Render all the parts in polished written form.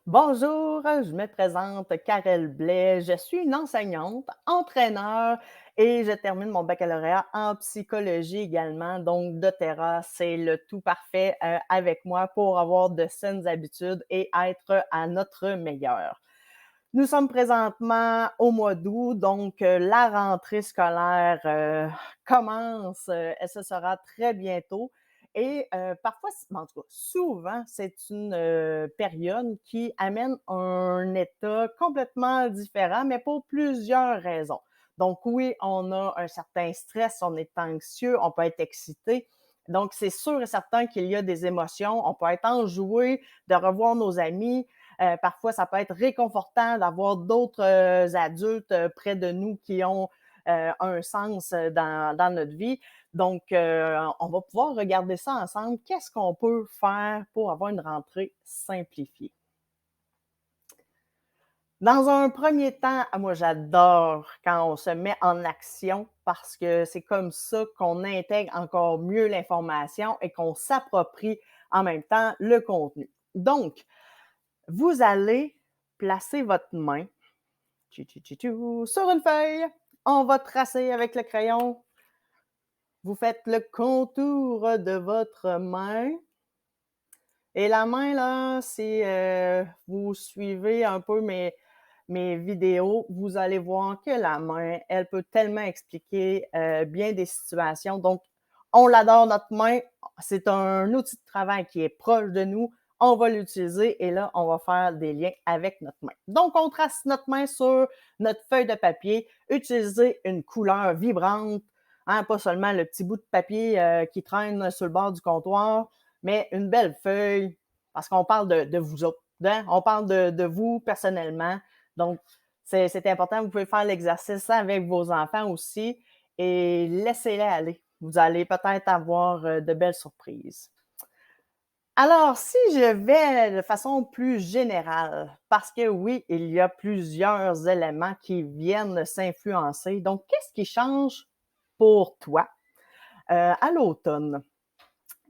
Bonjour, je me présente Karel Blais. Je suis une enseignante, entraîneur et je termine mon baccalauréat en psychologie également. Donc, doTERRA, c'est le tout parfait avec moi pour avoir de saines habitudes et être à notre meilleur. Nous sommes présentement au mois d'août, donc la rentrée scolaire commence et ce sera très bientôt. Et parfois, en tout cas, souvent, c'est une période qui amène un état complètement différent, mais pour plusieurs raisons. Donc oui, on a un certain stress, on est anxieux, on peut être excité. Donc, c'est sûr et certain qu'il y a des émotions. On peut être enjoué de revoir nos amis, parfois, ça peut être réconfortant d'avoir d'autres adultes près de nous qui ont un sens dans notre vie. Donc, on va pouvoir regarder ça ensemble. Qu'est-ce qu'on peut faire pour avoir une rentrée simplifiée? Dans un premier temps, moi, j'adore quand on se met en action parce que c'est comme ça qu'on intègre encore mieux l'information et qu'on s'approprie en même temps le contenu. Donc, vous allez placer votre main sur une feuille. On va tracer avec le crayon. Vous faites le contour de votre main. Et la main, là, si vous suivez un peu mes vidéos, vous allez voir que la main, elle peut tellement expliquer bien des situations. Donc, on l'adore, notre main. C'est un outil de travail qui est proche de nous. On va l'utiliser et là, on va faire des liens avec notre main. Donc, on trace notre main sur notre feuille de papier. Utilisez une couleur vibrante, hein, pas seulement le petit bout de papier qui traîne sur le bord du comptoir, mais une belle feuille, parce qu'on parle de vous autres. Hein? On parle de vous personnellement. Donc, c'est important. Vous pouvez faire l'exercice avec vos enfants aussi et laissez-les aller. Vous allez peut-être avoir de belles surprises. Alors, si je vais de façon plus générale, parce que oui, il y a plusieurs éléments qui viennent s'influencer. Donc, qu'est-ce qui change pour toi à l'automne?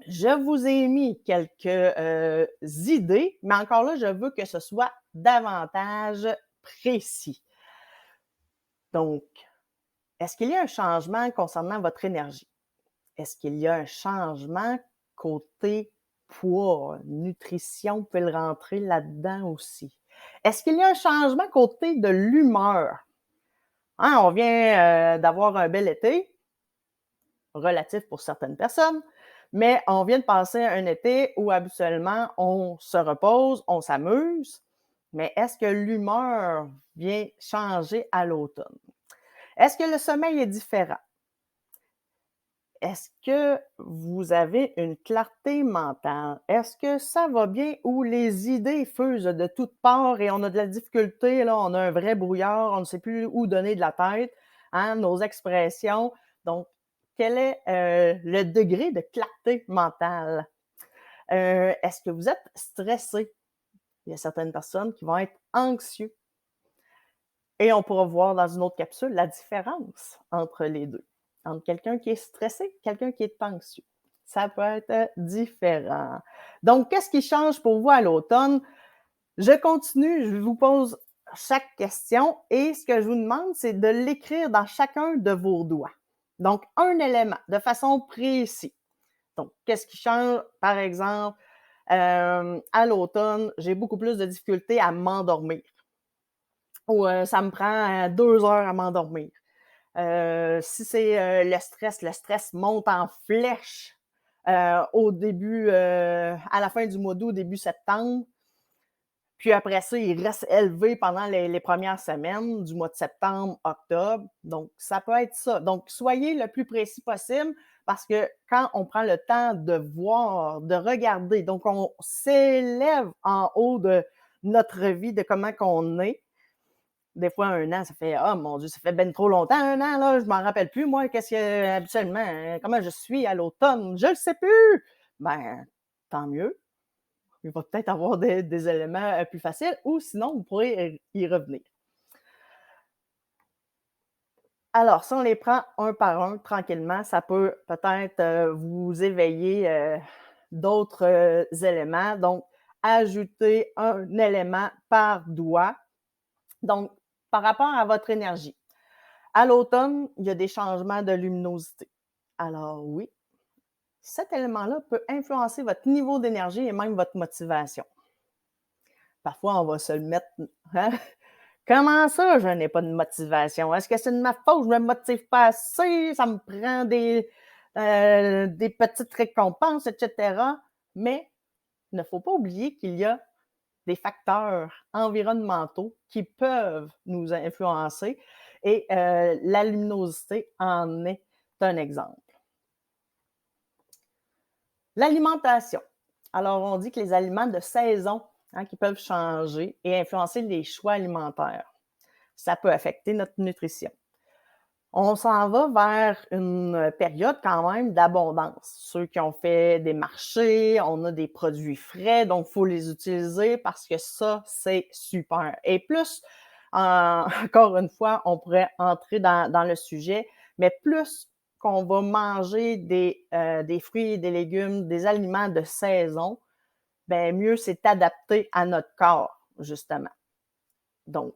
Je vous ai mis quelques idées, mais encore là, je veux que ce soit davantage précis. Donc, est-ce qu'il y a un changement concernant votre énergie? Est-ce qu'il y a un changement côté poids, nutrition, vous pouvez le rentrer là-dedans aussi? Est-ce qu'il y a un changement côté de l'humeur? Hein, on vient d'avoir un bel été, relatif pour certaines personnes, mais on vient de passer un été où habituellement on se repose, on s'amuse, mais est-ce que l'humeur vient changer à l'automne? Est-ce que le sommeil est différent? Est-ce que vous avez une clarté mentale? Est-ce que ça va bien ou les idées fusent de toutes parts et on a de la difficulté, là, on a un vrai brouillard, on ne sait plus où donner de la tête, hein, nos expressions. Donc, quel est le degré de clarté mentale? Est-ce que vous êtes stressé? Il y a certaines personnes qui vont être anxieux. Et on pourra voir dans une autre capsule la différence entre les deux, entre quelqu'un qui est stressé, quelqu'un qui est anxieux. Ça peut être différent. Donc, qu'est-ce qui change pour vous à l'automne? Je continue, je vous pose chaque question et ce que je vous demande, c'est de l'écrire dans chacun de vos doigts. Donc, un élément de façon précise. Donc, qu'est-ce qui change? Par exemple, à l'automne, j'ai beaucoup plus de difficultés à m'endormir. Ou ça me prend 2 heures à m'endormir. Si c'est le stress monte en flèche au début, à la fin du mois d'août, début septembre. Puis après ça, il reste élevé pendant les premières semaines du mois de septembre, octobre. Donc, ça peut être ça. Donc, soyez le plus précis possible parce que quand on prend le temps de voir, de regarder, donc on s'élève en haut de notre vie, de comment qu'on est, des fois, un an, ça fait oh mon Dieu, ça fait ben trop longtemps, un an, là, je m'en rappelle plus, moi, qu'est-ce que habituellement, comment je suis à l'automne, je le sais plus. Ben, tant mieux. Il va peut-être avoir des éléments plus faciles ou sinon, vous pourrez y revenir. Alors, si on les prend un par un, tranquillement, ça peut peut-être vous éveiller d'autres éléments. Donc, ajouter un élément par doigt. Donc, par rapport à votre énergie. À l'automne, il y a des changements de luminosité. Alors oui, cet élément-là peut influencer votre niveau d'énergie et même votre motivation. Parfois, on va se le mettre, hein? Comment ça, je n'ai pas de motivation? Est-ce que c'est de ma faute? Je ne me motive pas assez? Ça me prend des petites récompenses, etc. Mais il ne faut pas oublier qu'il y a des facteurs environnementaux qui peuvent nous influencer et la luminosité en est un exemple. L'alimentation. Alors, on dit que les aliments de saison qui peuvent changer et influencer les choix alimentaires. Ça peut affecter notre nutrition. On s'en va vers une période quand même d'abondance. Ceux qui ont fait des marchés, on a des produits frais, donc il faut les utiliser parce que ça, c'est super. Et plus, encore une fois, on pourrait entrer dans le sujet, mais plus qu'on va manger des fruits et des légumes, des aliments de saison, bien mieux c'est adapté à notre corps, justement. Donc,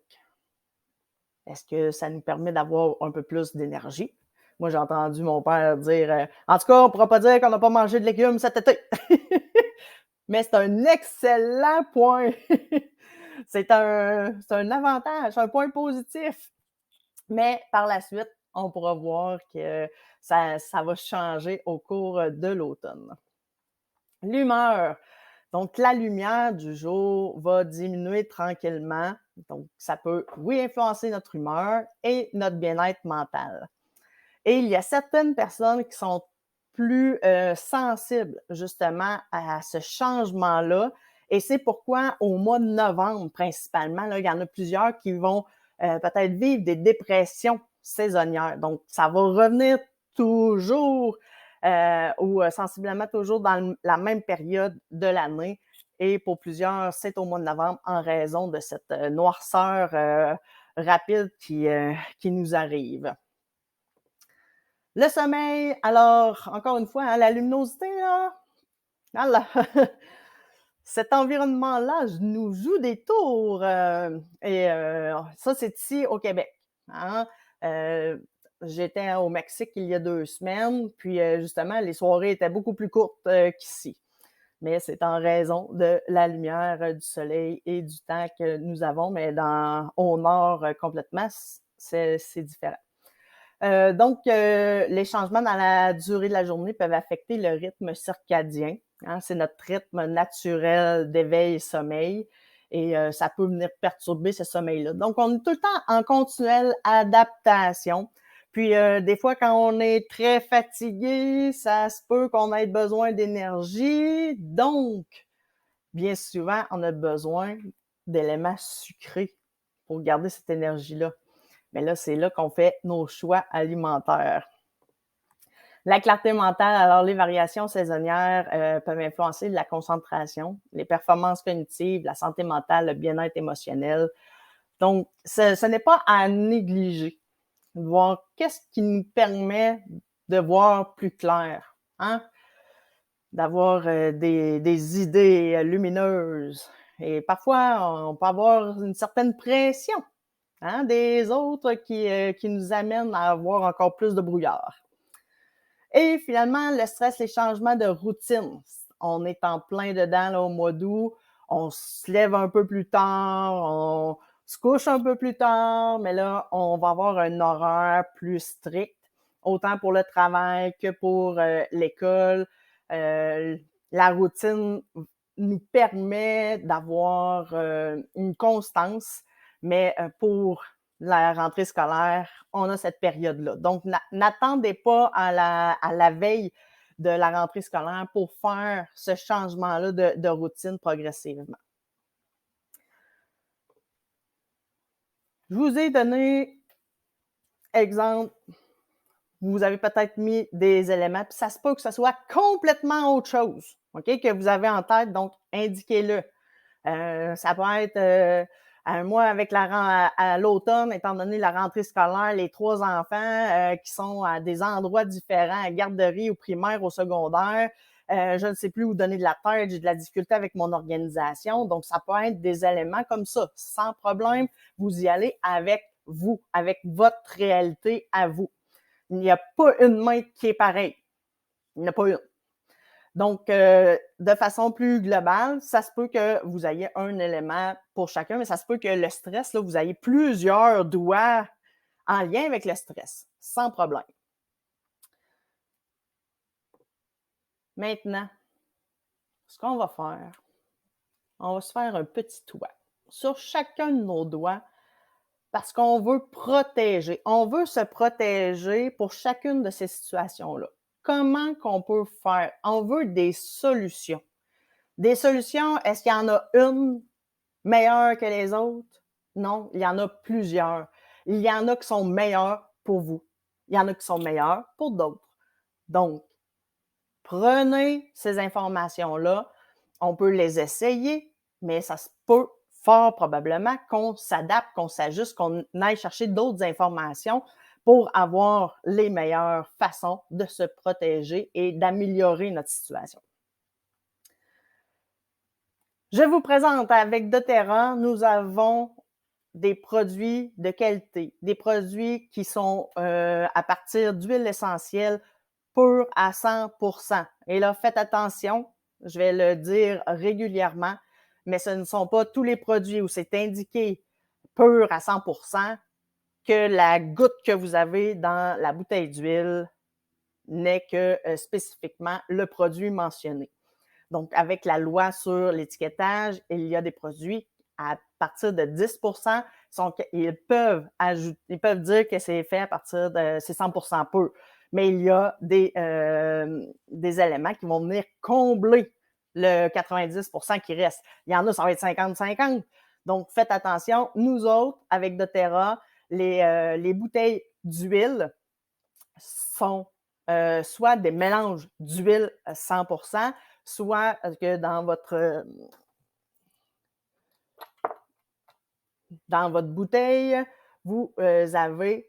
est-ce que ça nous permet d'avoir un peu plus d'énergie? Moi, j'ai entendu mon père dire en tout cas, on ne pourra pas dire qu'on n'a pas mangé de légumes cet été. Mais c'est un excellent point. C'est un avantage, un point positif. Mais par la suite, on pourra voir que ça va changer au cours de l'automne. L'humeur. Donc, la lumière du jour va diminuer tranquillement. Donc, ça peut, oui, influencer notre humeur et notre bien-être mental. Et il y a certaines personnes qui sont plus sensibles justement à ce changement-là. Et c'est pourquoi au mois de novembre, principalement, là, il y en a plusieurs qui vont peut-être vivre des dépressions saisonnières. Donc, ça va revenir toujours ou sensiblement toujours dans la même période de l'année. Et pour plusieurs, c'est au mois de novembre en raison de cette noirceur rapide qui nous arrive. Le sommeil, alors, encore une fois, la luminosité, là, cet environnement-là nous joue des tours. Et ça, c'est ici au Québec. Hein? J'étais au Mexique il y a 2 semaines, puis justement, les soirées étaient beaucoup plus courtes qu'ici. Mais c'est en raison de la lumière du soleil et du temps que nous avons, mais au nord complètement, c'est différent. Donc, les changements dans la durée de la journée peuvent affecter le rythme circadien. Hein, c'est notre rythme naturel d'éveil et sommeil. Et ça peut venir perturber ce sommeil-là. Donc, on est tout le temps en continuelle adaptation. Puis, des fois, quand on est très fatigué, ça se peut qu'on ait besoin d'énergie. Donc, bien souvent, on a besoin d'éléments sucrés pour garder cette énergie-là. Mais là, c'est là qu'on fait nos choix alimentaires. La clarté mentale, alors les variations saisonnières peuvent influencer la concentration, les performances cognitives, la santé mentale, le bien-être émotionnel. Donc, ce n'est pas à négliger. Voir qu'est-ce qui nous permet de voir plus clair, hein? D'avoir des idées lumineuses. Et parfois, on peut avoir une certaine pression. Hein, des autres qui nous amènent à avoir encore plus de brouillard. Et finalement, le stress, les changements de routine. On est en plein dedans là, au mois d'août. On se lève un peu plus tard, on se couche un peu plus tard, mais là, on va avoir un horaire plus strict, autant pour le travail que pour l'école. La routine nous permet d'avoir une constance, mais pour la rentrée scolaire, on a cette période-là. Donc, n'attendez pas à la veille de la rentrée scolaire pour faire ce changement-là de routine progressivement. Je vous ai donné exemple, vous avez peut-être mis des éléments, puis ça se peut que ce soit complètement autre chose, OK, que vous avez en tête, donc indiquez-le. Ça peut être moi avec à l'automne, étant donné la rentrée scolaire, les 3 enfants qui sont à des endroits différents, à garderie, au primaire, au secondaire, je ne sais plus où donner de la tête, j'ai de la difficulté avec mon organisation. Donc, ça peut être des éléments comme ça. Sans problème, vous y allez avec vous, avec votre réalité à vous. Il n'y a pas une main qui est pareille. Il n'y en a pas une. Donc, de façon plus globale, ça se peut que vous ayez un élément pour chacun, mais ça se peut que le stress, là, vous ayez plusieurs doigts en lien avec le stress, sans problème. Maintenant, ce qu'on va faire, on va se faire un petit doigt sur chacun de nos doigts parce qu'on veut protéger. On veut se protéger pour chacune de ces situations-là. Comment qu'on peut faire? On veut des solutions. Des solutions, est-ce qu'il y en a une meilleure que les autres? Non, il y en a plusieurs. Il y en a qui sont meilleures pour vous. Il y en a qui sont meilleures pour d'autres. Donc, prenez ces informations-là. On peut les essayer, mais ça se peut fort probablement qu'on s'adapte, qu'on s'ajuste, qu'on aille chercher d'autres informations pour avoir les meilleures façons de se protéger et d'améliorer notre situation. Je vous présente avec doTERRA, nous avons des produits de qualité, des produits qui sont à partir d'huile essentielle pure à 100%. Et là, faites attention, je vais le dire régulièrement, mais ce ne sont pas tous les produits où c'est indiqué pur à 100% que la goutte que vous avez dans la bouteille d'huile n'est que spécifiquement le produit mentionné. Donc, avec la loi sur l'étiquetage, il y a des produits à partir de 10%, ils peuvent dire que c'est fait à partir de c'est 100% pur. Mais il y a des éléments qui vont venir combler le 90% qui reste. Il y en a, ça va être 50-50. Donc, faites attention. Nous autres, avec doTERRA, les bouteilles d'huile sont soit des mélanges d'huile 100%, soit que dans votre bouteille, vous avez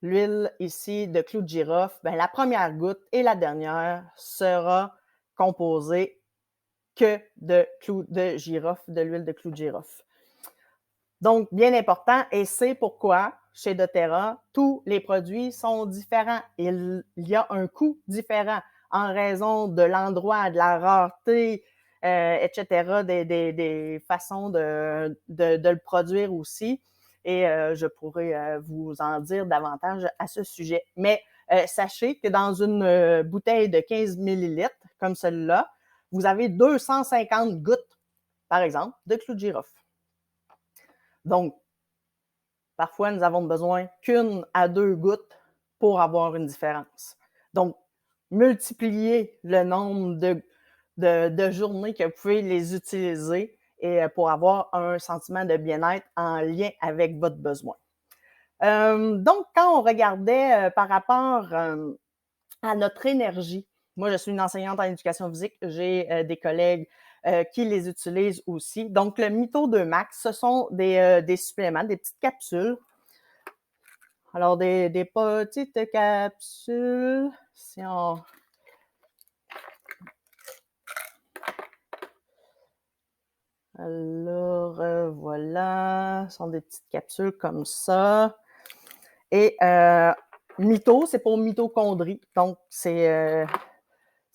l'huile ici de clou de girofle. Bien, la première goutte et la dernière sera composée que de clou de girofle, de l'huile de clou de girofle. Donc, bien important, et c'est pourquoi chez doTERRA, tous les produits sont différents. Il y a un coût différent en raison de l'endroit, de la rareté, etc., des façons de le produire aussi. Et je pourrais vous en dire davantage à ce sujet. Mais sachez que dans une bouteille de 15 millilitres, comme celle-là, vous avez 250 gouttes, par exemple, de clou de girofle. Donc, parfois, nous avons besoin qu'une à 2 gouttes pour avoir une différence. Donc, multipliez le nombre de journées que vous pouvez les utiliser et pour avoir un sentiment de bien-être en lien avec votre besoin. Donc, quand on regardait par rapport à notre énergie, moi, je suis une enseignante en éducation physique, j'ai des collègues qui les utilisent aussi. Donc, le Mito 2 Max, ce sont des suppléments, des petites capsules. Alors, des petites capsules, si on... Alors, voilà, ce sont des petites capsules comme ça. Et Mito, c'est pour mitochondrie. Donc, c'est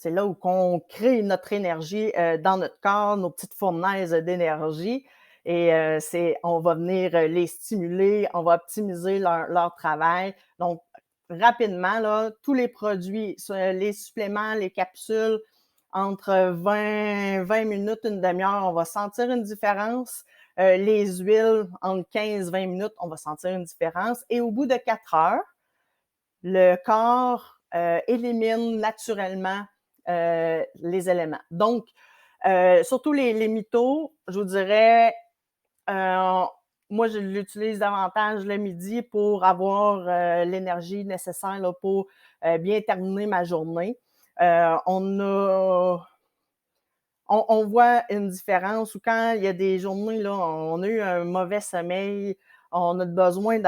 là où on crée notre énergie dans notre corps, nos petites fournaises d'énergie. Et on va venir les stimuler, on va optimiser leur travail. Donc, rapidement, là, tous les produits, les suppléments, les capsules, entre 20 minutes, une demi-heure, on va sentir une différence. Les huiles, entre 15-20 minutes, on va sentir une différence. Et au bout de 4 heures, le corps élimine naturellement les éléments. Donc, surtout les mitos, je vous dirais, moi, je l'utilise davantage le midi pour avoir l'énergie nécessaire là, pour bien terminer ma journée. On voit une différence où quand il y a des journées, là, on a eu un mauvais sommeil, on a besoin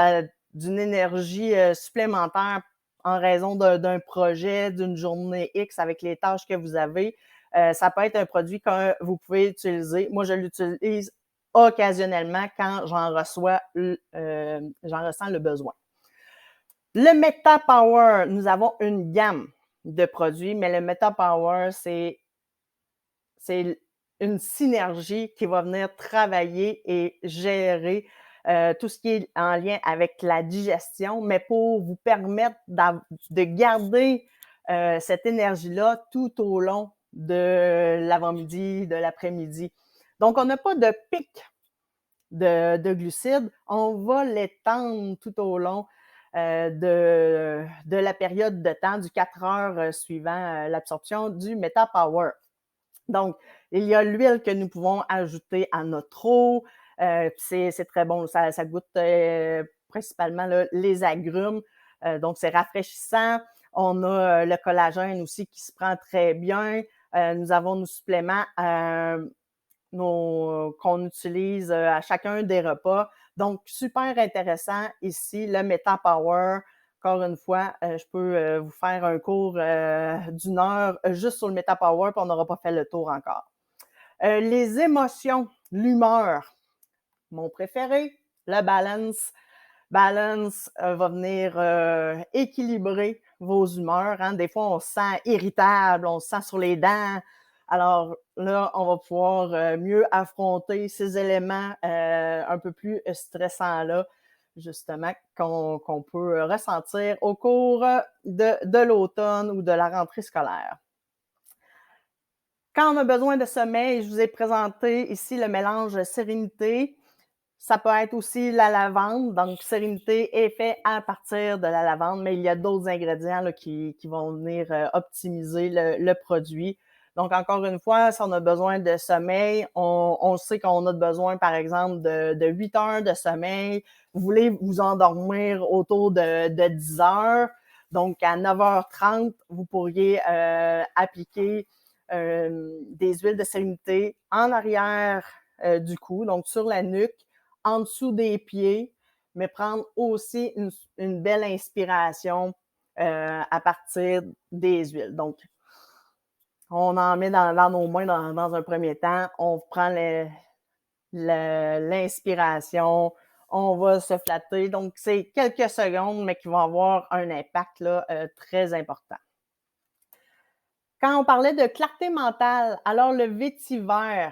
d'une énergie supplémentaire en raison d'un projet, d'une journée X avec les tâches que vous avez. Ça peut être un produit que vous pouvez utiliser. Moi, je l'utilise occasionnellement quand j'en ressens le besoin. Le Meta Power, nous avons une gamme de produits, mais le Meta Power, c'est une synergie qui va venir travailler et gérer tout ce qui est en lien avec la digestion, mais pour vous permettre de garder cette énergie-là tout au long de l'avant-midi, de l'après-midi. Donc, on n'a pas de pic de glucides, on va l'étendre tout au long de la période de temps, du 4 heures suivant l'absorption du Meta Power. Donc, il y a l'huile que nous pouvons ajouter à notre eau. C'est très bon. Ça goûte principalement là, les agrumes. Donc, c'est rafraîchissant. On a le collagène aussi qui se prend très bien. Nous avons nos suppléments qu'on utilise à chacun des repas. Donc, super intéressant ici, le Meta Power. Encore une fois, je peux vous faire un cours d'une heure juste sur le Meta Power, puis on n'aura pas fait le tour encore. Les émotions, l'humeur, mon préféré, le balance. Balance va venir équilibrer vos humeurs. Hein. Des fois, on se sent irritable, on se sent sur les dents. Alors là, on va pouvoir mieux affronter ces éléments un peu plus stressants-là, justement, qu'on peut ressentir au cours de l'automne ou de la rentrée scolaire. Quand on a besoin de sommeil, je vous ai présenté ici le mélange sérénité. Ça peut être aussi la lavande. Donc, sérénité est fait à partir de la lavande, mais il y a d'autres ingrédients là, qui vont venir optimiser le produit. Donc, encore une fois, si on a besoin de sommeil, on sait qu'on a besoin, par exemple, de 8 heures de sommeil. Vous voulez vous endormir autour de 10 heures. Donc, à 9h30, vous pourriez appliquer des huiles de sérénité en arrière du cou, donc sur la nuque, en dessous des pieds, mais prendre aussi une belle inspiration à partir des huiles. Donc, on en met dans nos mains dans un premier temps, on prend l'inspiration, on va se flatter. Donc, c'est quelques secondes, mais qui vont avoir un impact là, très important. Quand on parlait de clarté mentale, alors le vétiver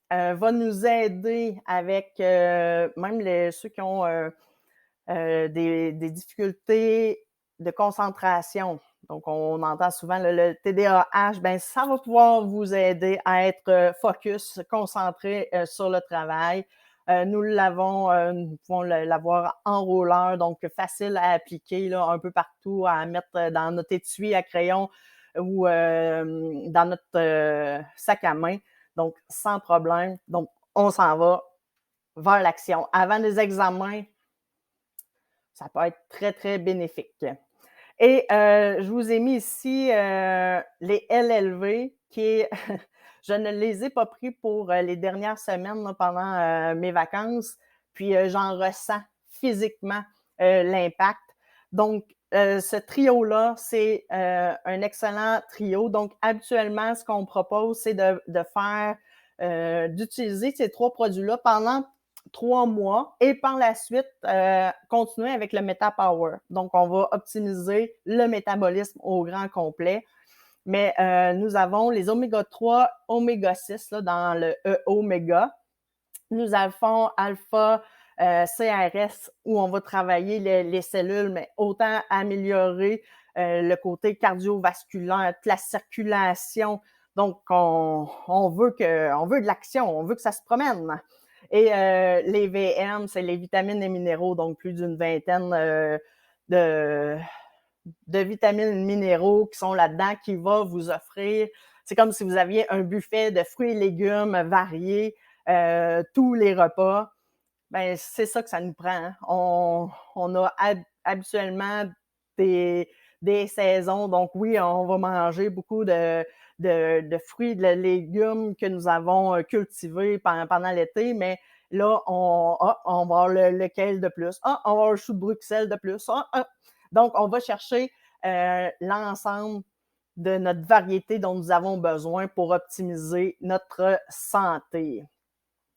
va nous aider avec même ceux qui ont des difficultés de concentration. Donc, on entend souvent le TDAH, ben ça va pouvoir vous aider à être focus, concentré sur le travail. Nous pouvons l'avoir en rouleur, donc facile à appliquer là, un peu partout, à mettre dans notre étui à crayon ou dans notre sac à main. Donc, sans problème. Donc, on s'en va vers l'action. Avant les examens, ça peut être très, très bénéfique. Et je vous ai mis ici les LLV qui je ne les ai pas pris pour les dernières semaines là, pendant mes vacances, puis j'en ressens physiquement l'impact. Donc, ce trio-là, c'est un excellent trio. Donc, habituellement, ce qu'on propose, c'est d'utiliser ces 3 produits-là pendant 3 mois et par la suite, continuer avec le Meta Power. Donc, on va optimiser le métabolisme au grand complet. Mais nous avons les oméga 3, oméga 6 là, dans le E-oméga. Nous avons alpha CRS où on va travailler les cellules, mais autant améliorer le côté cardiovasculaire, la circulation. Donc, on veut de l'action, on veut que ça se promène. Et les VM, c'est les vitamines et minéraux, donc plus d'une vingtaine de vitamines et minéraux qui sont là-dedans, qui va vous offrir, c'est comme si vous aviez un buffet de fruits et légumes variés, tous les repas. Ben, c'est ça que ça nous prend. Hein. On a habituellement des saisons, donc oui, on va manger beaucoup de fruits, de légumes que nous avons cultivés pendant l'été, mais là, on va avoir lequel de plus. On va avoir le chou de Bruxelles de plus. Donc, on va chercher l'ensemble de notre variété dont nous avons besoin pour optimiser notre santé.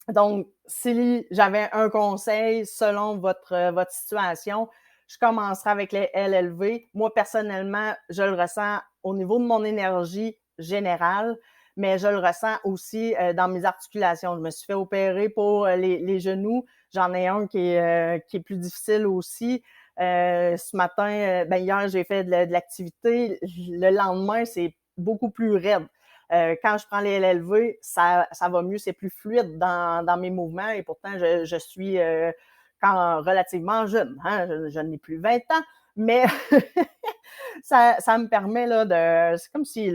Donc, si j'avais un conseil selon votre situation, je commencerai avec les LLV. Moi, personnellement, je le ressens au niveau de mon énergie générale, mais je le ressens aussi dans mes articulations. Je me suis fait opérer pour les genoux. J'en ai un qui est plus difficile aussi. Ce matin, hier, j'ai fait de l'activité. Le lendemain, c'est beaucoup plus raide. Quand je prends les LLV, ça va mieux, c'est plus fluide dans mes mouvements et pourtant, je suis relativement jeune. Hein? Je n'ai plus 20 ans, mais ça me permet là, c'est comme si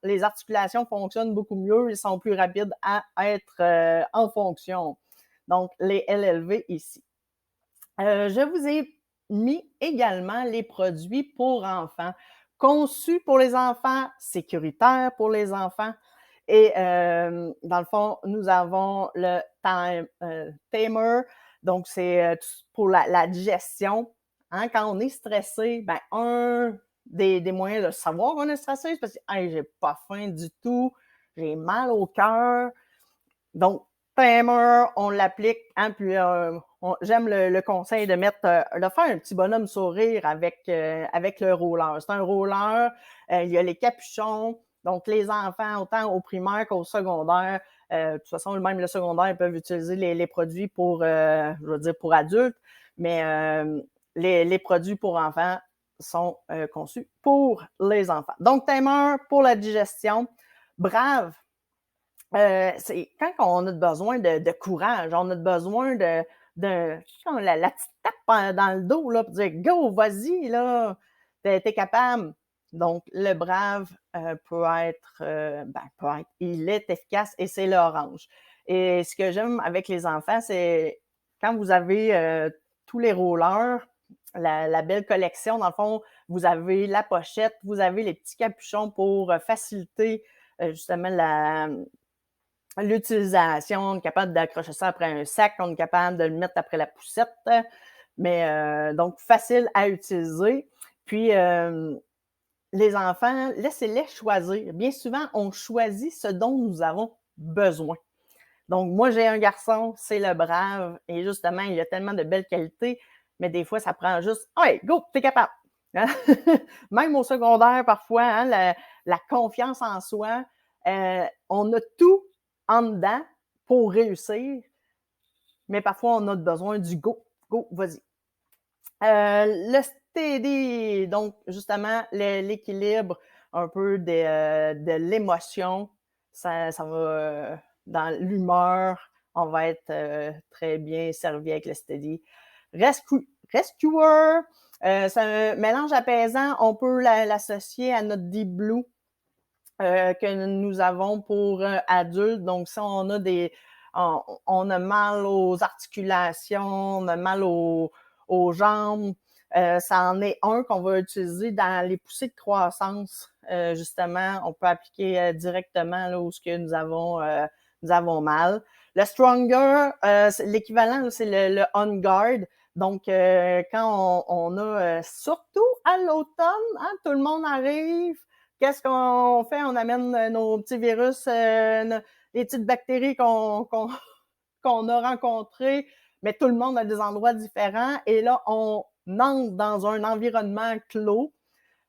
les articulations fonctionnent beaucoup mieux, ils sont plus rapides à être en fonction. Donc, les LLV ici. Je vous ai mis également les produits pour enfants, conçus pour les enfants, sécuritaires pour les enfants. Et dans le fond, nous avons le Tamer, donc c'est pour la digestion. Hein, quand on est stressé, ben, un des moyens de savoir qu'on est stressé, c'est parce que hey, j'ai pas faim du tout, j'ai mal au cœur. Donc, Tamer, on l'applique, hein, puis j'aime le conseil de faire un petit bonhomme sourire avec le roller. C'est un roller, il y a les capuchons, donc les enfants, autant au primaire qu'au secondaire, de toute façon, même le secondaire, ils peuvent utiliser les produits pour, je veux dire, pour adultes, mais les produits pour enfants sont conçus pour les enfants. Donc, Tamer pour la digestion. Brave, c'est quand on a besoin de courage, on a besoin de la petite tape dans le dos là, pour dire go, vas-y, là, t'es capable. Donc, le brave il est efficace et c'est l'orange. Et ce que j'aime avec les enfants, c'est quand vous avez tous les rollers, la belle collection, dans le fond, vous avez la pochette, vous avez les petits capuchons pour faciliter justement l'utilisation, on est capable d'accrocher ça après un sac, on est capable de le mettre après la poussette, mais donc facile à utiliser. Puis les enfants, laissez-les choisir. Bien souvent, on choisit ce dont nous avons besoin. Donc moi, j'ai un garçon, c'est le brave, et justement, il a tellement de belles qualités, mais des fois, ça prend juste « Hey, go, t'es capable! » Même au secondaire, parfois, hein, la confiance en soi, on a tout en dedans pour réussir, mais parfois, on a besoin du go. Go, vas-y. Le steady, donc justement, l'équilibre un peu de l'émotion, ça va dans l'humeur, on va être très bien servi avec le steady. Rescuer, c'est un mélange apaisant, on peut l'associer à notre Deep Blue que nous avons pour adultes. Donc, si on a on a mal aux articulations, on a mal aux jambes, ça en est un qu'on va utiliser dans les poussées de croissance. Justement, on peut appliquer directement là où ce que nous avons mal. Le Stronger, l'équivalent, c'est le On Guard. Donc, quand on a, surtout à l'automne, hein, tout le monde arrive, qu'est-ce qu'on fait? On amène nos petits virus, les petites bactéries qu'on a rencontrées, mais tout le monde a des endroits différents. Et là, on entre dans un environnement clos.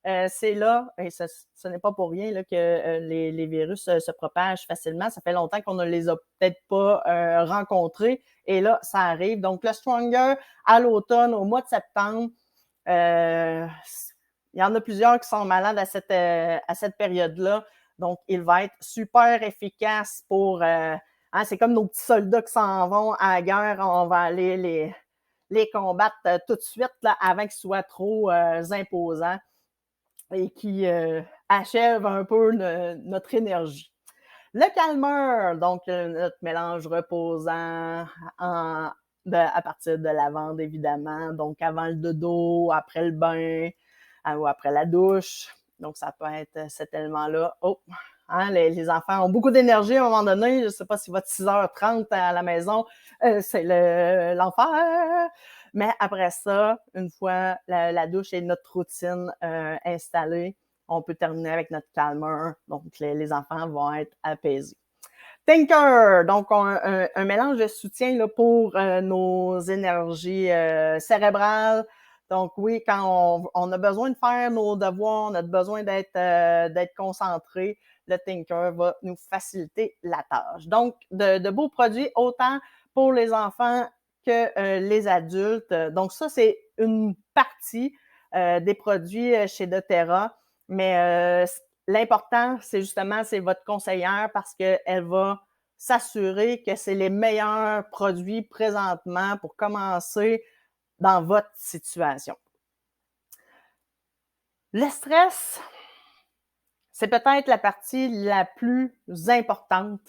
C'est là, et ce n'est pas pour rien là, que les virus se propagent facilement. Ça fait longtemps qu'on ne les a peut-être pas rencontrés. Et là, ça arrive. Donc, le Stronger, à l'automne, au mois de septembre, il y en a plusieurs qui sont malades à cette période-là. Donc, il va être super efficace pour... c'est comme nos petits soldats qui s'en vont à la guerre. On va aller les combattre tout de suite là, avant qu'ils soient trop imposants et qui achèvent un peu notre énergie. Le calmeur, donc notre mélange reposant à partir de lavande, évidemment. Donc, avant le dodo, après le bain, ou après la douche. Donc, ça peut être cet élément-là. Oh, hein, les enfants ont beaucoup d'énergie à un moment donné. Je ne sais pas si votre 6h30 à la maison, c'est l'enfer. Mais après ça, une fois la douche et notre routine installée, on peut terminer avec notre calmeur. Donc, les enfants vont être apaisés. Thinker, donc un mélange de soutien là, pour nos énergies cérébrales. Donc oui, quand on a besoin de faire nos devoirs, on a besoin d'être concentré, le Thinker va nous faciliter la tâche. Donc, de beaux produits, autant pour les enfants que les adultes. Donc ça, c'est une partie des produits chez doTERRA, mais l'important, c'est justement, c'est votre conseillère parce qu'elle va s'assurer que c'est les meilleurs produits présentement pour commencer dans votre situation. Le stress, c'est peut-être la partie la plus importante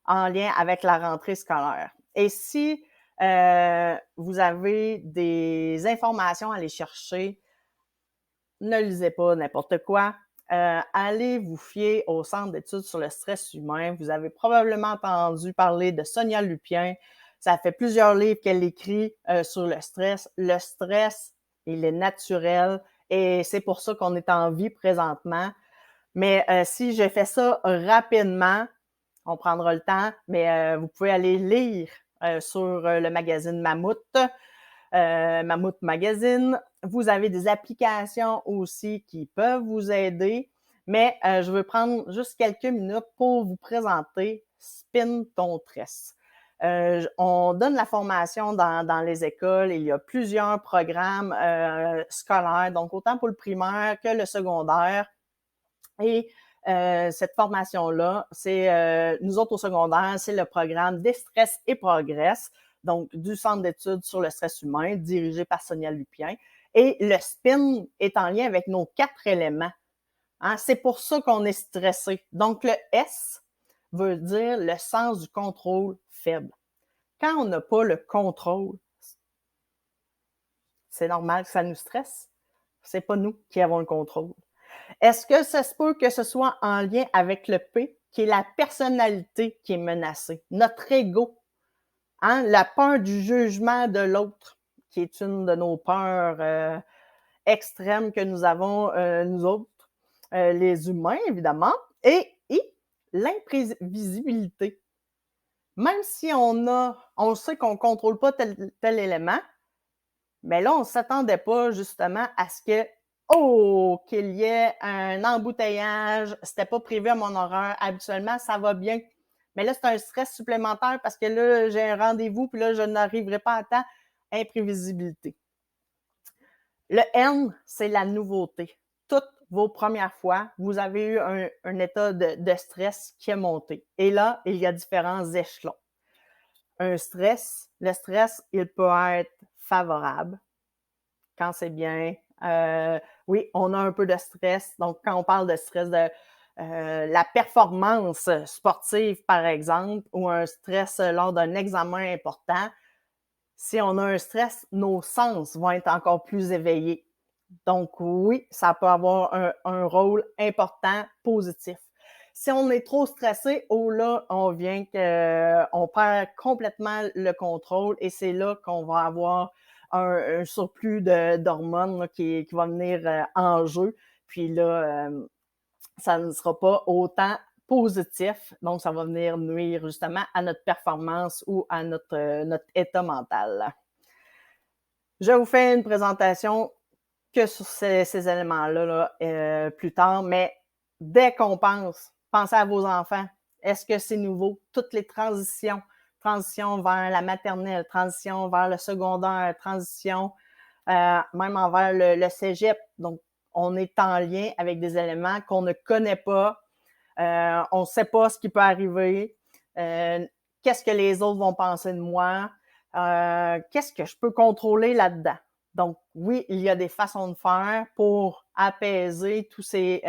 en lien avec la rentrée scolaire. Et si vous avez des informations à aller chercher, ne lisez pas n'importe quoi. Allez vous fier au Centre d'études sur le stress humain. Vous avez probablement entendu parler de Sonia Lupien. Ça fait plusieurs livres qu'elle écrit sur le stress. Le stress, il est naturel et c'est pour ça qu'on est en vie présentement. Mais si je fais ça rapidement, on prendra le temps, mais vous pouvez aller lire sur le magazine Mammouth. Mammouth Magazine. Vous avez des applications aussi qui peuvent vous aider, mais je veux prendre juste quelques minutes pour vous présenter Spin ton tress. On donne la formation dans les écoles. Il y a plusieurs programmes scolaires, donc autant pour le primaire que le secondaire. Et cette formation-là, c'est nous autres au secondaire, c'est le programme Déstress et Progresse, donc du Centre d'études sur le stress humain, dirigé par Sonia Lupien. Et le SPIN est en lien avec nos 4 éléments. Hein? C'est pour ça qu'on est stressé. Donc, le S veut dire le sens du contrôle faible. Quand on n'a pas le contrôle, c'est normal que ça nous stresse. C'est pas nous qui avons le contrôle. Est-ce que ça se peut que ce soit en lien avec le P, qui est la personnalité qui est menacée, notre ego, hein? La peur du jugement de l'autre, qui est une de nos peurs extrêmes que nous avons, nous autres, les humains, évidemment, et l'imprévisibilité. Même si on sait qu'on ne contrôle pas tel élément, mais là, on ne s'attendait pas justement à ce qu'il y ait un embouteillage, c'était pas prévu à mon horaire. Habituellement, ça va bien. Mais là, c'est un stress supplémentaire parce que là, j'ai un rendez-vous, puis là, je n'arriverai pas à temps. Imprévisibilité. Le N, c'est la nouveauté. Toutes vos premières fois, vous avez eu un état de stress qui est monté. Et là, il y a différents échelons. Le stress, il peut être favorable quand c'est bien. Oui, on a un peu de stress. Donc, quand on parle de stress de la performance sportive, par exemple, ou un stress lors d'un examen important, si on a un stress, nos sens vont être encore plus éveillés. Donc, oui, ça peut avoir un rôle important, positif. Si on est trop stressé, là, on perd complètement le contrôle et c'est là qu'on va avoir un surplus d'hormones là, qui va venir en jeu. Puis là, ça ne sera pas autant positif. Donc, ça va venir nuire justement à notre performance ou à notre état mental. Je vous fais une présentation que sur ces éléments-là plus tard, mais dès qu'on pensez à vos enfants. Est-ce que c'est nouveau? Toutes les transition vers la maternelle, transition vers le secondaire, transition même envers le cégep. Donc, on est en lien avec des éléments qu'on ne connaît pas. On ne sait pas ce qui peut arriver. Qu'est-ce que les autres vont penser de moi? Qu'est-ce que je peux contrôler là-dedans? Donc, oui, il y a des façons de faire pour apaiser tous ces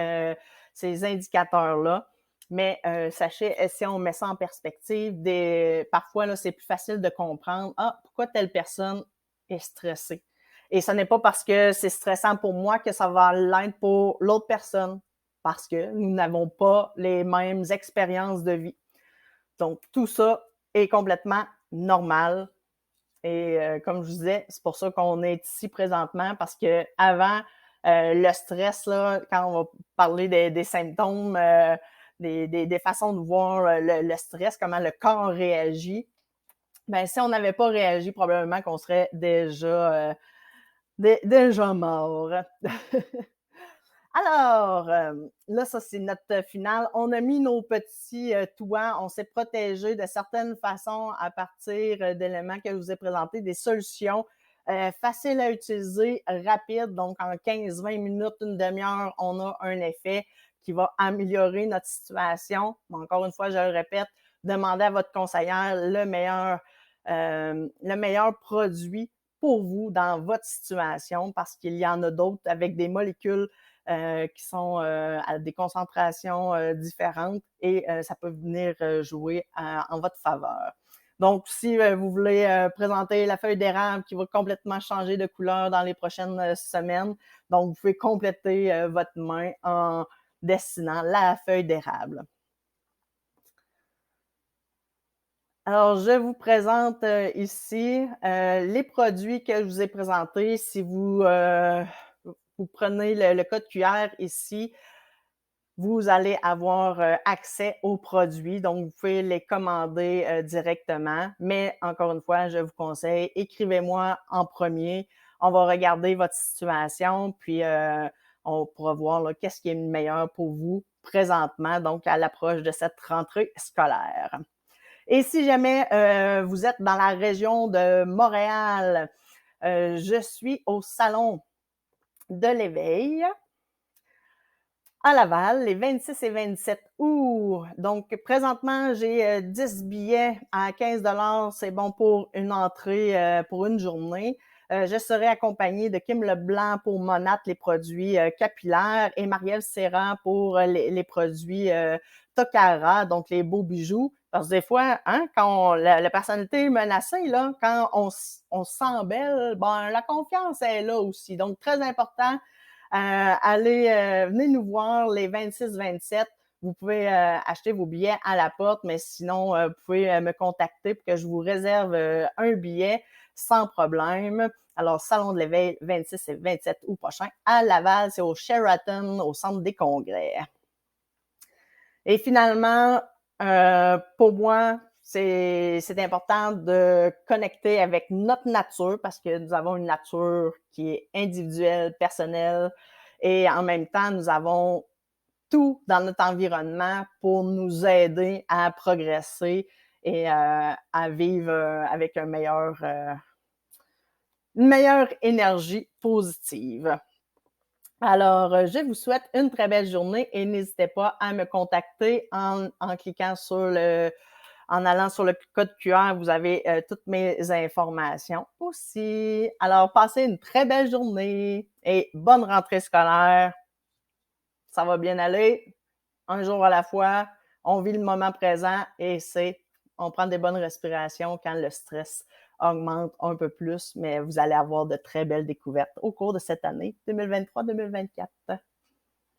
indicateurs-là. Mais sachez, si on met ça en perspective, parfois, là, c'est plus facile de comprendre pourquoi telle personne est stressée. Et ce n'est pas parce que c'est stressant pour moi que ça va l'être pour l'autre personne, parce que nous n'avons pas les mêmes expériences de vie. Donc, tout ça est complètement normal. Et comme je vous disais, c'est pour ça qu'on est ici présentement, parce qu'avant, le stress, là, quand on va parler des symptômes, des façons de voir le stress, comment le corps réagit, ben si on n'avait pas réagi, probablement qu'on serait déjà mort. Alors, là, ça, c'est notre finale. On a mis nos petits toits, on s'est protégé de certaines façons à partir d'éléments que je vous ai présentés, des solutions faciles à utiliser, rapides. Donc, en 15-20 minutes, une demi-heure, on a un effet qui va améliorer notre situation. Mais encore une fois, je le répète, demandez à votre conseillère le meilleur produit pour vous dans votre situation, parce qu'il y en a d'autres avec des molécules qui sont à des concentrations différentes, et ça peut venir jouer en votre faveur. Donc, si vous voulez présenter la feuille d'érable qui va complètement changer de couleur dans les prochaines semaines, donc vous pouvez compléter votre main en dessinant la feuille d'érable. Alors, je vous présente ici les produits que je vous ai présentés. Si vous prenez le code QR ici, vous allez avoir accès aux produits, donc vous pouvez les commander directement. Mais encore une fois, je vous conseille, écrivez-moi en premier. On va regarder votre situation, puis on pourra voir qu'est-ce qui est le meilleur pour vous présentement, donc à l'approche de cette rentrée scolaire. Et si jamais vous êtes dans la région de Montréal, je suis au Salon de l'Éveil à Laval, les 26 et 27 août. Donc, présentement, j'ai 10 billets à 15 $. C'est bon pour une entrée pour une journée. Je serai accompagnée de Kim Leblanc pour Monat, les produits capillaires, et Marielle Serra pour les produits Tokara, donc les beaux bijoux. Parce que des fois, hein, quand la personnalité est menacée, là, quand on se sent belle, ben, la confiance est là aussi. Donc, très important. Venez nous voir les 26-27. Vous pouvez acheter vos billets à la porte, mais sinon, vous pouvez me contacter pour que je vous réserve un billet sans problème. Alors, Salon de l'Éveil, 26 et 27 août prochain à Laval, c'est au Sheraton, au Centre des Congrès. Et finalement, pour moi, c'est important de connecter avec notre nature, parce que nous avons une nature qui est individuelle, personnelle, et en même temps, nous avons tout dans notre environnement pour nous aider à progresser et à vivre avec une meilleure énergie positive. Alors, je vous souhaite une très belle journée et n'hésitez pas à me contacter en cliquant en allant sur le code QR. Vous avez toutes mes informations aussi. Alors, passez une très belle journée et bonne rentrée scolaire. Ça va bien aller. Un jour à la fois, on vit le moment présent et on prend des bonnes respirations quand le stress augmente un peu plus, mais vous allez avoir de très belles découvertes au cours de cette année 2023-2024.